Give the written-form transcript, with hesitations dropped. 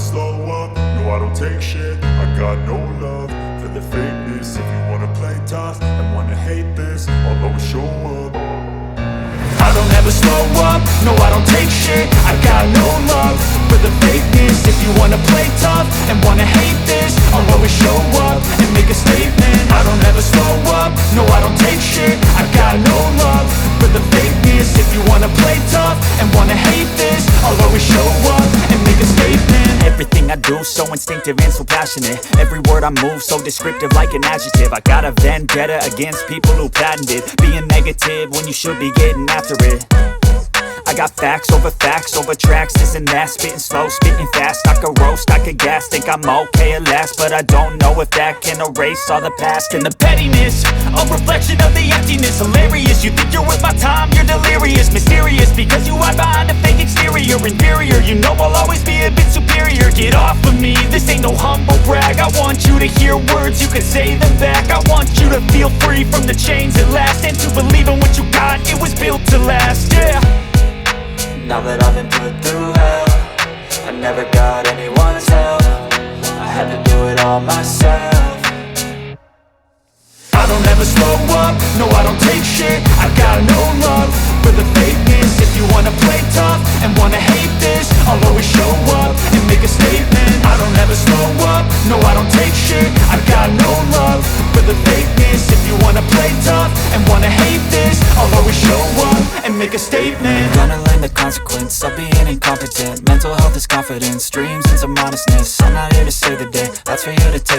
slow up, no I don't take shit. I got no love for the fakeness. If you wanna play tough and wanna hate this, I'll always show up. I don't ever slow up, no I don't take shit. I got no love for the fakeness. If you wanna play tough and wanna hate this, I'll always show up and make a statement. I don't ever slow up, no I don't take shit. I got no love for the fakeness. If you wanna play tough and wanna hate this, I'll always show up and make a statement. Everything I do so instinctive and so passionate. Every word I move so descriptive like an adjective. I got a vendetta against people who patented being negative when you should be getting after it. I got facts over tracks, this and that. Spitting slow, spitting fast, I could roast, I could gas. Think I'm okay at last, but I don't know if that can erase all the past. And the pettiness, a reflection of the emptiness. Hilarious, you think you're worth my time, you're delirious. Mysterious, because you hide behind a fake exterior. Inferior, you know I'll always be a bit superior. Get off of me, this ain't no humble brag. I want you to hear words, you can say them back. I want you to feel free from the chains at last, and to believe in what you got, it was built to last, yeah. Now that I've been put through hell, I never got anyone's help. I had to do it all myself. I don't ever slow up, no I don't take shit. I got no love for the fakeness. If you wanna play tough and wanna hate this, I'll always show up and make a statement. I don't ever slow up, no I don't take shit. I got no love for the fakeness. If you wanna play tough and wanna hate this, I'll always show up and make a statement. Gonna learn the consequence of being incompetent. Mental health is confidence, dreams and some honestness. I'm not here to save the day, that's for you to take